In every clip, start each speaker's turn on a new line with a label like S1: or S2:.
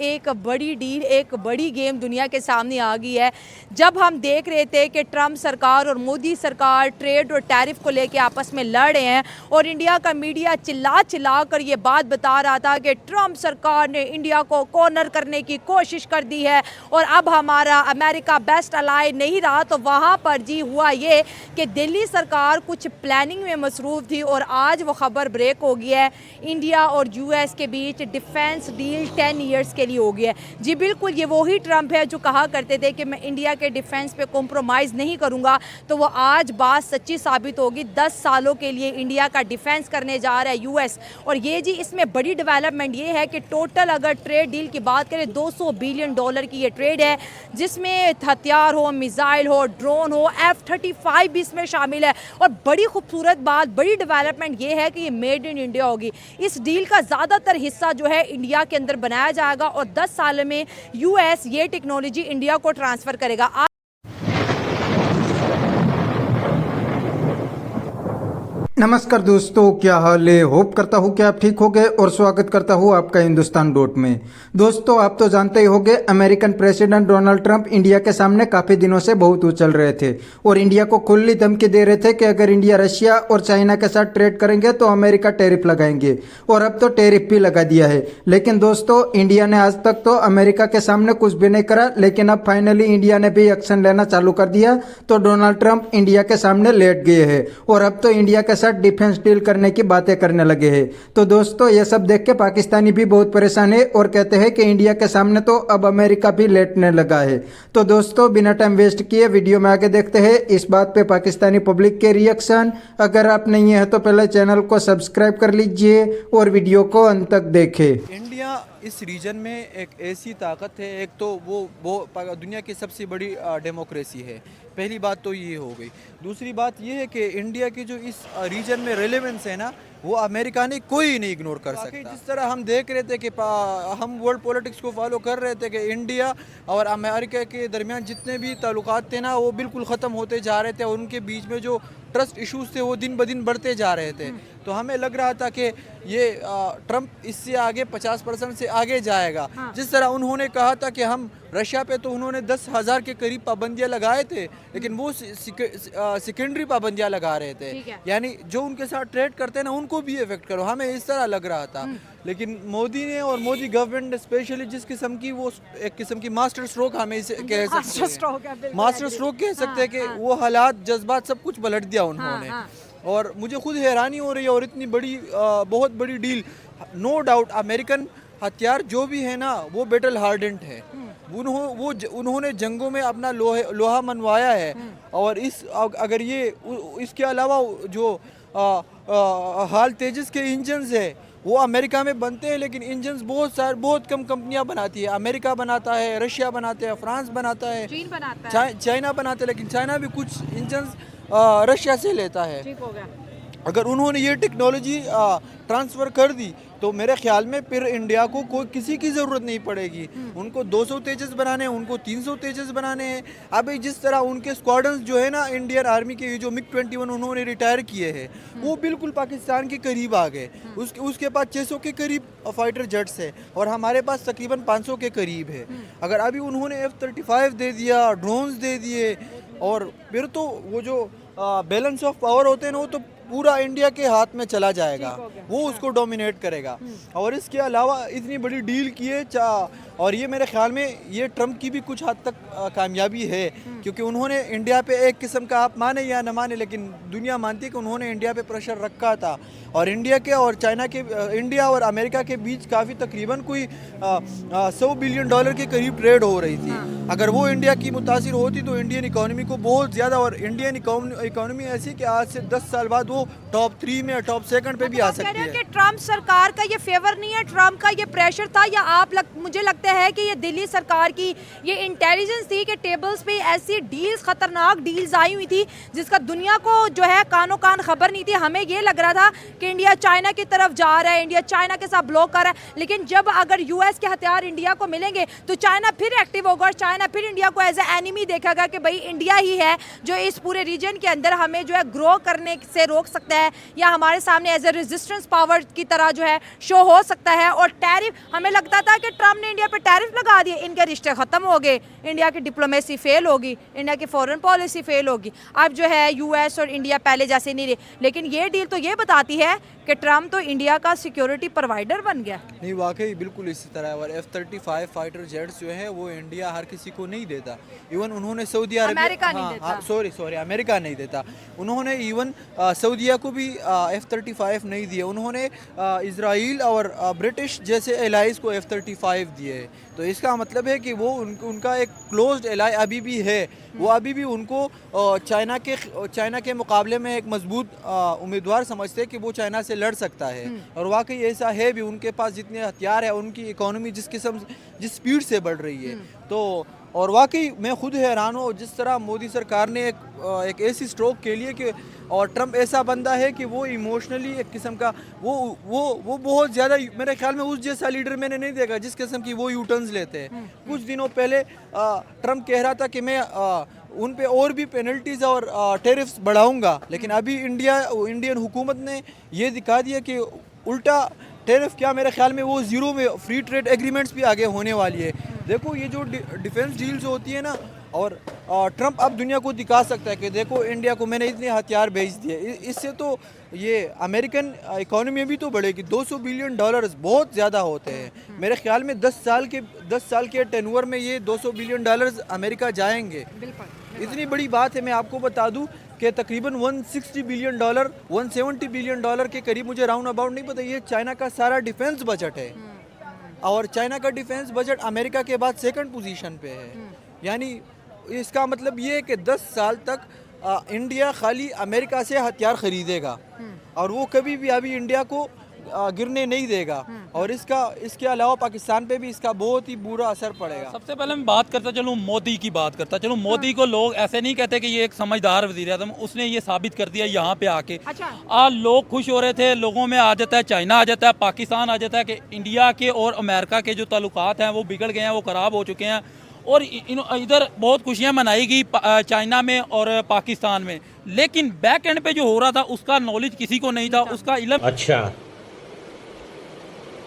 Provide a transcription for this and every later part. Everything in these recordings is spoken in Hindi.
S1: एक बड़ी डील, एक बड़ी गेम दुनिया के सामने आ गई है। जब हम देख रहे थे कि ट्रंप सरकार और मोदी सरकार ट्रेड और टैरिफ को लेकर आपस में लड़ रहे हैं और इंडिया का मीडिया चिल्ला चिल्ला कर ये बात बता रहा था कि ट्रंप सरकार ने इंडिया को कॉर्नर करने की कोशिश कर दी है और अब हमारा अमेरिका बेस्ट अलाई नहीं रहा, तो वहाँ पर जी हुआ ये कि दिल्ली सरकार कुछ प्लानिंग में मसरूफ़ थी और आज वो खबर ब्रेक हो गई है। इंडिया और यूएस के बीच डिफेंस डील 10 ईयर्स के लिए हो गया है। जी बिल्कुल, ये वही ट्रंप है जो कहा करते थे कि मैं इंडिया के डिफेंस पे कॉम्प्रोमाइज़ नहीं करूंगा, तो वो आज बात सच्ची साबित होगी। 10 सालों के लिए इंडिया का डिफेंस करने जा रहा है यूएस। और ये जी इसमें बड़ी डेवलपमेंट ये है कि टोटल अगर ट्रेड डील की बात करें $200 बिलियन की ये ट्रेड है, जिसमें हथियार हो, मिसाइल हो, ड्रोन हो, F-35 भी इसमें शामिल है। और बड़ी खूबसूरत बात, बड़ी डेवलपमेंट ये है कि ये मेड इन इंडिया होगी। इस डील का ज़्यादातर हिस्सा जो है इंडिया के अंदर बनाया जाएगा और 10 साल में यूएस ये टेक्नोलॉजी इंडिया को ट्रांसफ़र करेगा।
S2: नमस्कार दोस्तों, क्या हाल है। होप करता हूँ कि आप ठीक होंगे और स्वागत करता हूँ आपका हिंदुस्तान डॉट में। दोस्तों, आप तो जानते ही होंगे American president Donald Trump India के सामने काफ़ी दिनों से बहुत उछल रहे थे और इंडिया को खुली धमकी दे रहे थे कि अगर इंडिया रशिया और चाइना के साथ ट्रेड करेंगे तो अमेरिका टैरिफ लगाएंगे, और अब तो टैरिफ भी लगा दिया है। लेकिन दोस्तों, इंडिया ने आज तक तो अमेरिका के सामने कुछ भी नहीं करा, लेकिन अब फाइनली इंडिया ने भी एक्शन लेना चालू कर दिया तो डोनाल्ड ट्रंप इंडिया के सामने लेट गए हैं और अब तो इंडिया के डिफेंस डील करने की बातें करने लगे हैं। तो दोस्तों, ये सब देख के पाकिस्तानी भी बहुत परेशान है और कहते हैं कि इंडिया के सामने तो अब अमेरिका भी लेटने लगा है। तो दोस्तों, बिना टाइम वेस्ट किए वीडियो में आगे देखते हैं इस बात पे पाकिस्तानी पब्लिक के रिएक्शन। अगर आप नहीं है तो पहले चैनल को सब्सक्राइब कर लीजिए और वीडियो को अंत तक देखें।
S3: इंडिया इस रीजन में एक ऐसी ताकत है, एक तो वो दुनिया की सबसे बड़ी डेमोक्रेसी है। पहली बात तो ये हो गई। दूसरी बात ये है कि इंडिया की जो इस रीजन में रेलेवेंस है ना, वो अमेरिका ने कोई नहीं इग्नोर कर सकता। जिस तरह हम देख रहे थे कि हम वर्ल्ड पॉलिटिक्स को फॉलो कर रहे थे कि इंडिया और अमेरिका के दरमियान जितने भी ताल्लुकात थे ना, वो बिल्कुल ख़त्म होते जा रहे थे और उनके बीच में जो ट्रस्ट इश्यूज थे वो दिन ब दिन बढ़ते जा रहे थे। तो हमें लग रहा था कि ये ट्रंप इससे आगे 50% से आगे जाएगा। जिस तरह उन्होंने कहा था कि हम रशिया पे, तो उन्होंने 10,000 के करीब पाबंदियां लगाए थे, लेकिन वो सेकेंडरी पाबंदियां लगा रहे थे, यानी जो उनके साथ ट्रेड करते हैं ना उनको भी इफेक्ट करो, हमें इस तरह लग रहा था। लेकिन मोदी ने और मोदी गवर्नमेंट ने स्पेशली जिस किस्म की, वो एक किस्म की मास्टर स्ट्रोक हमें इसे कह सकते हैं, मास्टर स्ट्रोक कह सकते हैं कि वो हालात, जज्बात सब कुछ पलट दिया उन्होंने। और मुझे खुद हैरानी हो रही है, और इतनी बड़ी बहुत बड़ी डील, नो डाउट अमेरिकन हथियार जो भी है ना वो बैटल हार्डेंड है। उन्होंने जंगों में अपना लोहा मनवाया है। और अगर ये इसके अलावा जो हाल तेजस के इंजन्स है वो अमेरिका में बनते हैं, लेकिन इंजन्स बहुत कम कंपनियां बनाती है। अमेरिका बनाता है, रशिया बनाते हैं, फ्रांस बनाता है,
S1: चीन बनाता है,
S3: चाइना बनाता है, लेकिन चाइना भी कुछ इंजन्स रशिया से लेता है।
S1: ठीक हो गया।
S3: अगर उन्होंने ये टेक्नोलॉजी ट्रांसफ़र कर दी तो मेरे ख्याल में फिर इंडिया को कोई किसी की ज़रूरत नहीं पड़ेगी। उनको 200 तेजस बनाने हैं, उनको 300 तेजस बनाने हैं। अभी जिस तरह उनके स्क्वाड्रंस जो है ना इंडियन आर्मी के, जो MiG-21 उन्होंने रिटायर किए हैं, वो बिल्कुल पाकिस्तान के करीब आ गए। उसके पास 600 के करीब फाइटर जेट्स है और हमारे पास तकरीबन 500 के करीब है। अगर अभी उन्होंने F-35 दे दिया, ड्रोन्स दे दिए, और फिर तो वो जो बैलेंस ऑफ पावर होते हैं ना, वो तो पूरा इंडिया के हाथ में चला जाएगा, वो उसको डोमिनेट करेगा। और इसके अलावा इतनी बड़ी डील की है, और ये मेरे ख्याल में ये ट्रंप की भी कुछ हद तक कामयाबी है, क्योंकि उन्होंने इंडिया पे एक किस्म का, आप माने या न माने, लेकिन दुनिया मानती है कि उन्होंने इंडिया पे प्रेशर रखा था। और इंडिया के और चाइना के, इंडिया और अमेरिका के बीच काफ़ी तकरीबन कोई $100 बिलियन के करीब ट्रेड हो रही थी। अगर वो इंडिया की मुतासिर होती तो इंडियन इकोनॉमी को बहुत ज़्यादा, और इंडियन इकोनॉमी ऐसी कि आज से 10 साल बाद वो टॉप 3 में, टॉप 2 पे भी आ सकती है।
S1: कि ट्रंप सरकार का ये फेवर नहीं है, ट्रंप का ये प्रेशर था, या मुझे लगता है कि ये दिल्ली सरकार की ये इंटेलिजेंस थी कि टेबल्स पे ऐसी डील्स, खतरनाक डील्स आई हुई थी जिसका दुनिया को जो है कानो कान खबर नहीं थी। हमें ये लग रहा था कि इंडिया चाइना की तरफ जा रहा है, इंडिया चाइना के साथ ब्लॉक कर रहा है, लेकिन जब अगर यूएस के हथियार इंडिया को मिलेंगे तो चाइना फिर एक्टिव होगा और चाइना फिर इंडिया को एज ए एनिमी देखेगा कि भाई इंडिया ही है जो इस पूरे रीजन के अंदर हमें जो है ग्रो करने से रोक सकता है, या हमारे सामने एज ए रेजिस्टेंस पावर की तरह जो है शो हो सकता है। और टैरिफ, हमें लगता था कि ट्रंप ने इंडिया पे टैरिफ लगा दिए, इनके रिश्ते ख़त्म हो गए, इंडिया की डिप्लोमेसी फेल होगी, इंडिया की फॉरेन पॉलिसी फेल होगी। अब जो है यूएस और इंडिया पहले जैसे नहीं रहे। लेकिन ये डील तो ये बताती है कि ट्रम्प तो इंडिया का सिक्योरिटी प्रोवाइडर बन गया।
S3: नहीं, वाकई बिल्कुल इसी तरह है। और F-35 फाइटर जेट्स जो है वो इंडिया हर किसी को नहीं देता। इवन उन्होंने सऊदी
S1: अमेरिका नहीं देता।
S3: सॉरी अमेरिका नहीं देता। उन्होंने इवन सऊदीया को भी F-35 नहीं दिए। उन्होंने इजराइल और ब्रिटिश जैसे एलाइज को F-35 दिए। तो इसका मतलब है कि वो उनका एक क्लोज्ड एलाई अभी भी है। वो अभी भी उनको चाइना के मुकाबले में एक मजबूत उम्मीदवार समझते हैं कि वो चाइना से लड़ सकता है। और वाकई ऐसा है भी। उनके पास जितने हथियार है, उनकी इकोनॉमी जिस स्पीड से बढ़ रही है। तो और वाकई मैं खुद हैरान हूँ जिस तरह मोदी सरकार ने एक ऐसी स्ट्रोक के लिए कि और ट्रम्प ऐसा बंदा है कि वो इमोशनली एक किस्म का वो बहुत ज़्यादा, मेरे ख्याल में उस जैसा लीडर मैंने नहीं देखा जिस किस्म की वो यूटर्न्स लेते हैं। कुछ दिनों पहले ट्रम्प कह रहा था कि मैं उन पे और भी पेनल्टीज और टैरिफ्स बढ़ाऊंगा, लेकिन अभी इंडियन हुकूमत ने ये दिखा दिया कि उल्टा टैरिफ क्या, मेरे ख्याल में वो ज़ीरो में फ्री ट्रेड एग्रीमेंट्स भी आगे होने वाली है। देखो ये जो डिफेंस डील्स होती है ना, और ट्रम्प अब दुनिया को दिखा सकता है कि देखो इंडिया को मैंने इतने हथियार भेज दिए। इससे तो ये अमेरिकन इकोनॉमी भी तो बढ़ेगी। $200 बिलियन बहुत ज़्यादा होते हैं। मेरे ख्याल में 10 साल के टेन्योर में ये $200 बिलियन अमेरिका जाएंगे। इतनी बड़ी बात है। मैं आपको बता दूं कि तकरीबन $160 बिलियन, $170 बिलियन के करीब, मुझे राउंड अबाउट नहीं पता, ये चाइना का सारा डिफेंस बजट है। और चाइना का डिफेंस बजट अमेरिका के बाद सेकंड पोजीशन पे है। यानी इसका मतलब ये है कि 10 साल तक इंडिया खाली अमेरिका से हथियार खरीदेगा और वो कभी भी अभी इंडिया को गिरने नहीं देगा। और इसके अलावा पाकिस्तान पे भी इसका बहुत ही बुरा असर पड़ेगा।
S4: सबसे पहले मैं बात करता चलूँ मोदी की बात करता चलूँ। मोदी को लोग ऐसे नहीं कहते कि ये एक समझदार वज़ीर आज़म, उसने ये साबित कर दिया यहाँ पे आके।
S1: अच्छा।
S4: लोग खुश हो रहे थे, लोगों में आ जाता है चाइना, आ जाता है पाकिस्तान, आ जाता है कि इंडिया के और अमेरिका के जो ताल्लुकात हैं वो बिगड़ गए हैं, वो ख़राब हो चुके हैं। और इधर बहुत खुशियाँ मनाई गई चाइना में और पाकिस्तान में, लेकिन बैक एंड पे जो हो रहा था उसका नॉलेज किसी को नहीं था, उसका इल्म।
S5: अच्छा,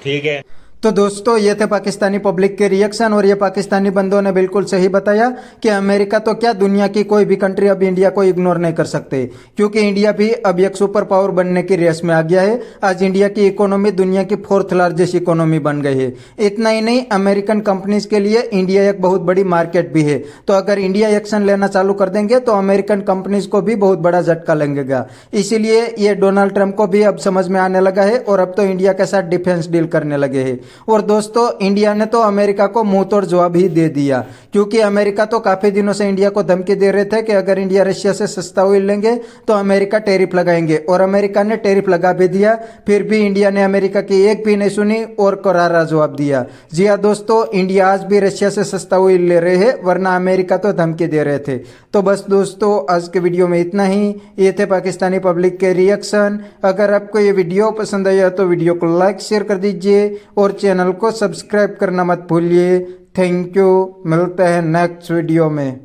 S5: ठीक है।
S2: तो दोस्तों ये थे पाकिस्तानी पब्लिक के रिएक्शन, और ये पाकिस्तानी बंदों ने बिल्कुल सही बताया कि अमेरिका तो क्या, दुनिया की कोई भी कंट्री अब इंडिया को इग्नोर नहीं कर सकते, क्योंकि इंडिया भी अब एक सुपर पावर बनने की रेस में आ गया है। आज इंडिया की इकोनॉमी दुनिया की 4th लार्जेस्ट इकोनॉमी बन गई है। इतना ही नहीं, अमेरिकन कंपनीज के लिए इंडिया एक बहुत बड़ी मार्केट भी है। तो अगर इंडिया एक्शन लेना चालू कर देंगे तो अमेरिकन कंपनीज को भी बहुत बड़ा झटका लगेगा। इसीलिए ये डोनाल्ड ट्रंप को भी अब समझ में आने लगा है और अब तो इंडिया के साथ डिफेंस डील करने लगे हैं। और दोस्तों इंडिया ने तो अमेरिका को मुंह तोड़ जवाब ही दे दिया, क्योंकि अमेरिका तो काफी दिनों से इंडिया को धमकी दे रहे थे कि अगर इंडिया रशिया से सस्ता ऑयल लेंगे तो अमेरिका टैरिफ लगाएंगे, और अमेरिका ने टैरिफ लगा भी दिया। फिर भी इंडिया ने अमेरिका की एक भी नहीं सुनी और करारा जवाब दिया। जी हाँ दोस्तों, इंडिया आज भी रशिया से सस्ता ऑयल ले रहे हैं, वरना अमेरिका तो धमकी दे रहे थे। तो बस दोस्तों आज के वीडियो में इतना ही। ये थे पाकिस्तानी पब्लिक के रिएक्शन। अगर आपको ये वीडियो पसंद आया तो वीडियो को लाइक शेयर कर दीजिए और चैनल को सब्सक्राइब करना मत भूलिए। थैंक यू, मिलते हैं नेक्स्ट वीडियो में।